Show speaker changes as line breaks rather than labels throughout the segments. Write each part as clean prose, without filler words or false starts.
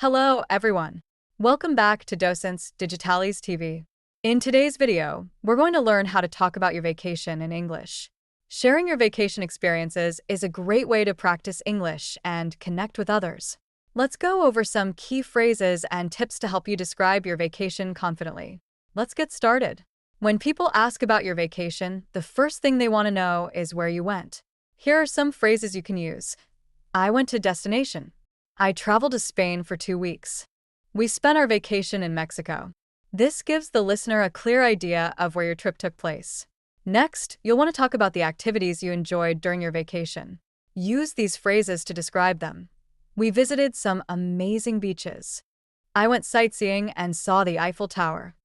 Hello, everyone. Welcome back to Docents Digitalis TV. In today's video, we're going to learn how to talk about your vacation in English. Sharing your vacation experiences is a great way to practice English and connect with others. Let's go over some key phrases and tips to help you describe your vacation confidently. Let's get started. When people ask about your vacation, the first thing they want to know is where you went. Here are some phrases you can use. I went to destination. I traveled to Spain for 2 weeks. We spent our vacation in Mexico. This gives the listener a clear idea of where your trip took place. Next, you'll want to talk about the activities you enjoyed during your vacation. Use these phrases to describe them. We visited some amazing beaches. I went sightseeing and saw the Eiffel Tower.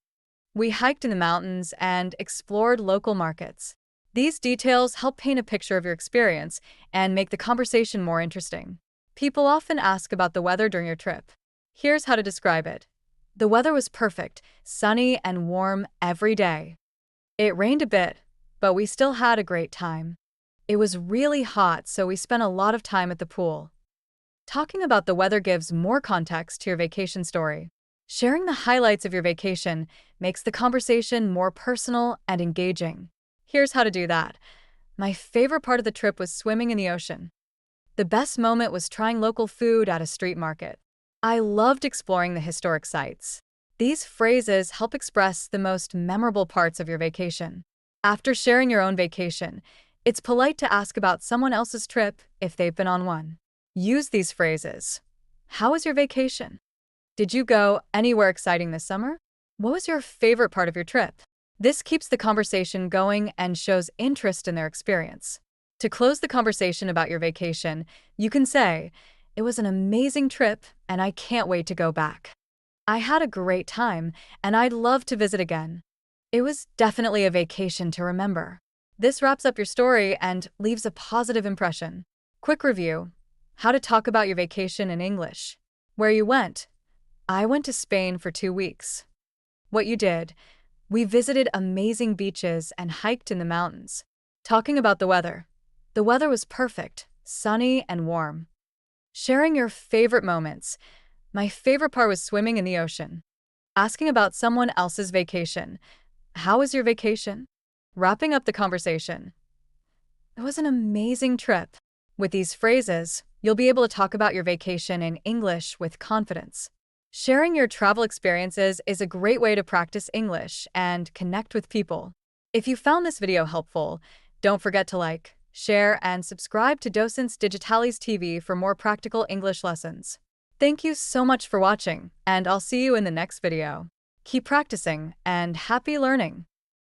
We hiked in the mountains and explored local markets. These details help paint a picture of your experience and make the conversation more interesting. People often ask about the weather during your trip. Here's how to describe it. The weather was perfect, sunny and warm every day. It rained a bit, but we still had a great time. It was really hot, so we spent a lot of time at the pool. Talking about the weather gives more context to your vacation story. Sharing the highlights of your vacation makes the conversation more personal and engaging. Here's how to do that. My favorite part of the trip was swimming in the ocean. The best moment was trying local food at a street market. I loved exploring the historic sites. These phrases help express the most memorable parts of your vacation. After sharing your own vacation, it's polite to ask about someone else's trip if they've been on one. Use these phrases. How was your vacation? Did you go anywhere exciting this summer? What was your favorite part of your trip? This keeps the conversation going and shows interest in their experience. To close the conversation about your vacation, you can say, "It was an amazing trip and I can't wait to go back. I had a great time and I'd love to visit again. It was definitely a vacation to remember." This wraps up your story and leaves a positive impression. Quick review. How to talk about your vacation in English. Where you went. I went to Spain for 2 weeks. What you did. We visited amazing beaches and hiked in the mountains. Talking about the weather. The weather was perfect, sunny and warm. Sharing your favorite moments. My favorite part was swimming in the ocean. Asking about someone else's vacation. How was your vacation? Wrapping up the conversation. It was an amazing trip. With these phrases, you'll be able to talk about your vacation in English with confidence. Sharing your travel experiences is a great way to practice English and connect with people. If you found this video helpful, don't forget to like, share, and subscribe to Docents Digitalis TV for more practical English lessons. Thank you so much for watching, and I'll see you in the next video. Keep practicing, and happy learning!